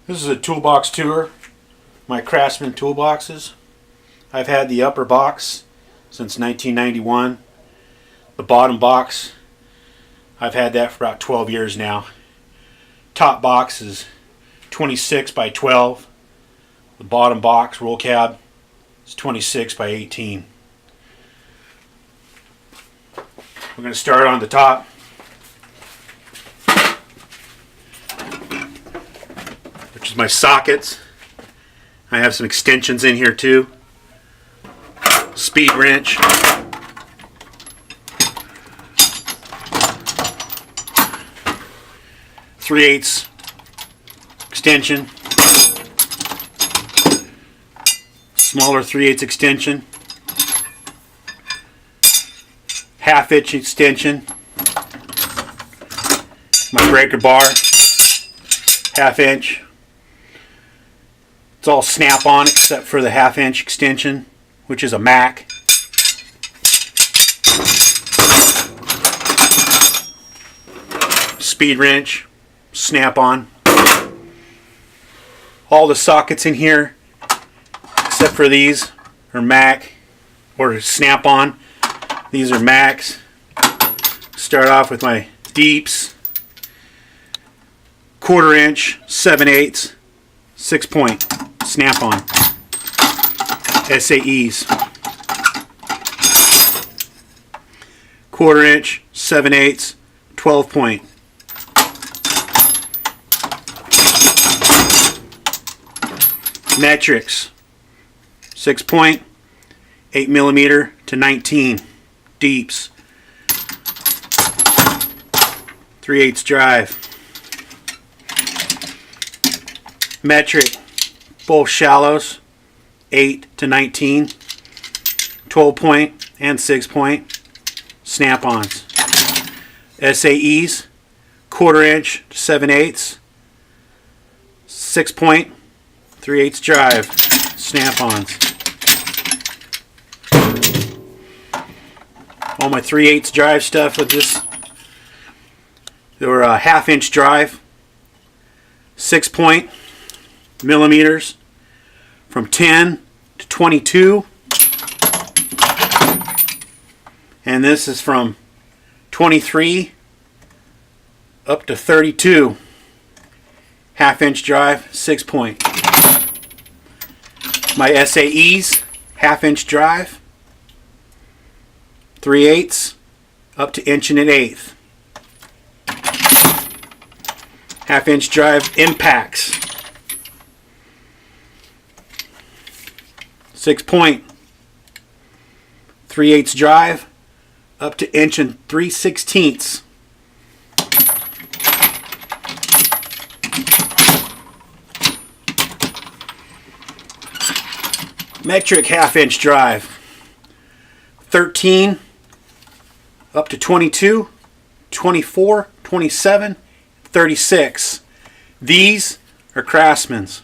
This is a toolbox tour. My Craftsman toolboxes. I've had the upper box since 1991. The bottom box, I've had that for about 12 years now. Top box is 26 by 12. The bottom box, roll cab, is 26 by 18. We're going to start on the top. Which is my sockets. I have some extensions in here too. Speed wrench. Three-eighths extension. Smaller 3/8 extension. Half-inch extension. My breaker bar. Half-inch. It's all snap-on except for the half-inch extension, which is a Mac. Speed wrench, snap-on. All the sockets in here, except for these, are Mac or snap-on. These are Macs. Start off with my deeps. 1/4 inch, 7/8, 6-point. Snap-on. SAEs. 1/4 inch, 7/8, 12-point. Metrics. 6-point, 8mm to 19. Deeps. 3/8 drive. Metric. Both shallows, 8 to 19, 12-point and 6-point, snap-ons. SAEs, 1/4 inch to 7/8, 6-point, 3/8 drive, snap-ons. All my 3/8 drive stuff with this, they were a 1/2 inch drive, 6-point, millimeters from 10 to 22, and this is from 23 up to 32. 1/2 inch drive, 6-point. My SAEs, 1/2 inch drive, 3/8 up to 1.125. 1/2 inch drive impacts. 6-point, 3/8 drive, up to 1 3/16. Metric 1/2 inch drive, 13 up to 22, 24, 27, 36. These are Craftsman's.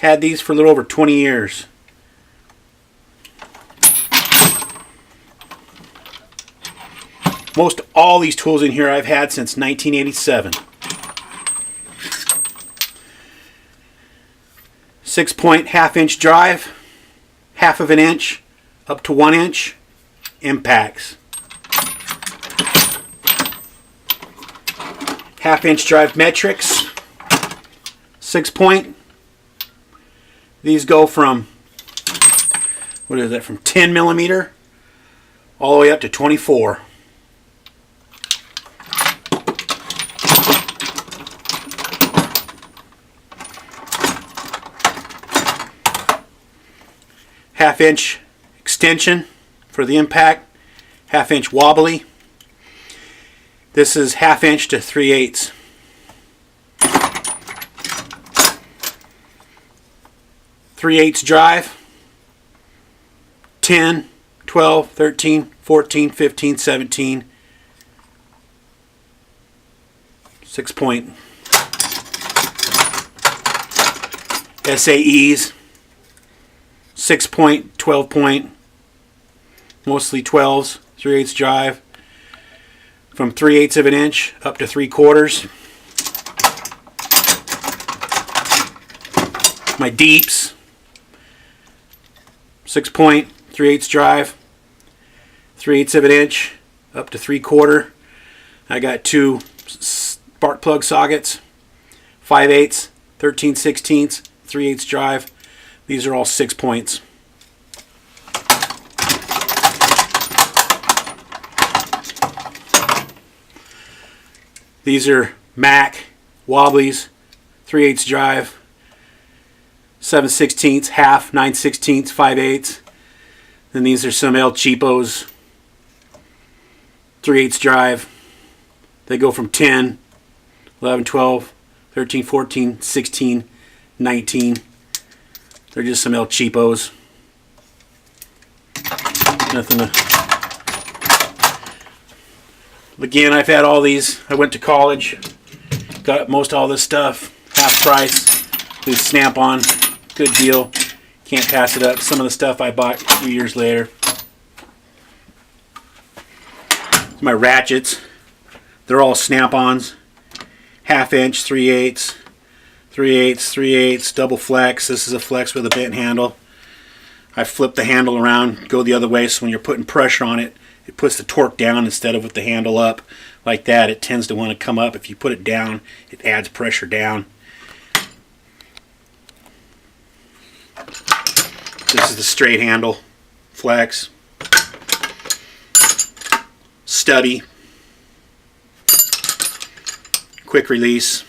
Had these for a little over 20 years. Most all these tools in here I've had since 1987. 6-point 1/2 inch drive, 1/2 inch up to 1 inch impacts. 1/2 inch drive metrics, 6-point. These go from, what is that, from 10mm all the way up to 24. Half-inch extension for the impact, 1/2 inch wobbly. This is 1/2 inch to 3/8. Three-eighths drive, 10, 12, 13, 14, 15, 17, 6-point. SAEs, 6-point, 12-point, mostly 12s, 3/8 drive, from 3/8 inch up to 3/4. My deeps, 6-point, 3/8 drive, 3/8 of an inch up to 3/4. I got 2 spark plug sockets, 5/8, 13/16, 3/8 drive. These are all 6 points. These are Mac Wobblies, 3/8 drive, 7/16, half, 9/16, 5/8. Then these are some El Cheapos, 3/8 drive. They go from 10, 11, 12, 13, 14, 16, 19. They're just some El Cheapos. Nothing to... Again, I've had all these. I went to college, got most all this stuff, half price. These Snap-on, good deal. Can't pass it up. Some of the stuff I bought a few years later. My ratchets, they're all Snap-ons. 1/2 inch, 3/8, 3/8, 3/8, double flex. This is a flex with a bent handle. I flip the handle around, go the other way, so when you're putting pressure on it, it puts the torque down instead of with the handle up. Like that, it tends to want to come up. If you put it down, it adds pressure down. This is the straight handle, flex, study, quick release,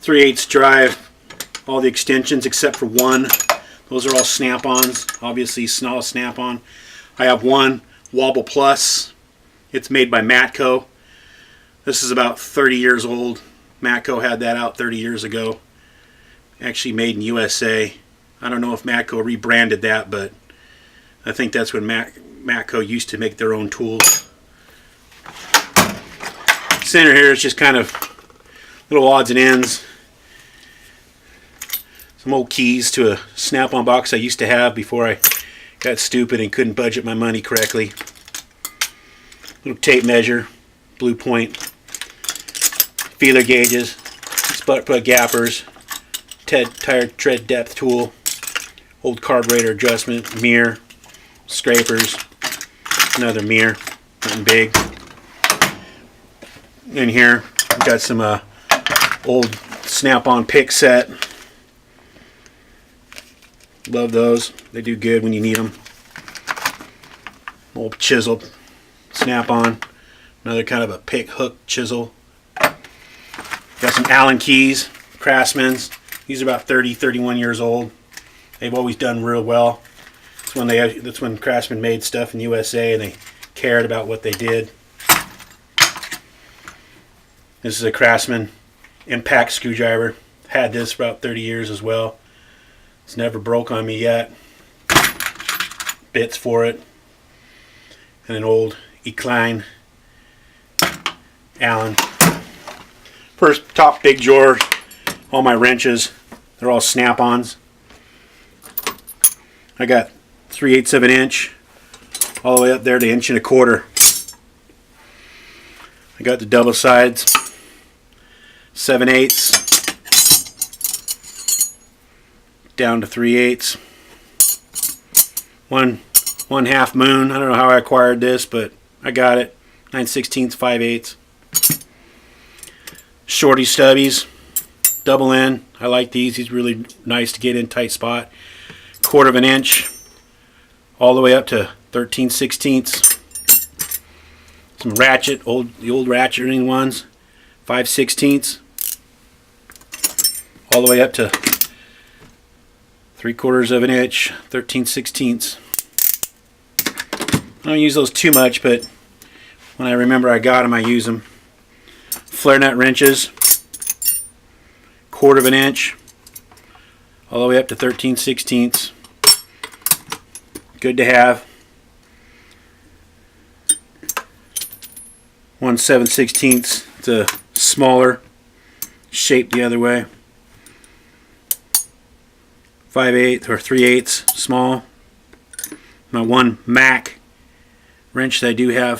3/8 drive, all the extensions except for one. Those are all Snap-ons, obviously all Snap-on. I have one Wobble Plus. It's made by Matco. This is about 30 years old. Matco had that out 30 years ago. Actually made in USA. I don't know if Matco rebranded that, but I think that's when Matco used to make their own tools. Center here is just kind of little odds and ends. Some old keys to a Snap-on box I used to have before I got stupid and couldn't budget my money correctly. Little tape measure, blue point, feeler gauges, spark plug gappers, tire tread depth tool, old carburetor adjustment, mirror, scrapers, another mirror, nothing big. In here, we've got some old Snap-on pick set. Love those. They do good when you need them. Old chisel, Snap-on. Another kind of a pick hook chisel. Got some Allen keys, Craftsman's. These are about 30, 31 years old. They've always done real well. That's when Craftsman made stuff in the USA and they cared about what they did. This is a Craftsman impact screwdriver. Had this for about 30 years as well. It's never broke on me yet. Bits for it. And an old Klein Allen. First top big drawer. All my wrenches. They're all Snap-ons. I got 3/8 of an inch. All the way up there to 1 1/4 inches. I got the double sides. 7/8. Down to 3/8. One half moon. I don't know how I acquired this, but I got it. 9/16, 5/8. Shorty stubbies, double end. I like these. These are really nice to get in tight spot. 1/4 inch, all the way up to 13/16. Some ratchet, the old ratcheting ones. 5/16. All the way up to 3/4 inch, 13/16. I don't use those too much, but when I remember I got them, I use them. Flare nut wrenches, 1/4 inch, all the way up to 13/16. Good to have. 1 7/16. It's a smaller, shaped the other way. 5/8 or 3/8 small. My one Mac wrench that I do have,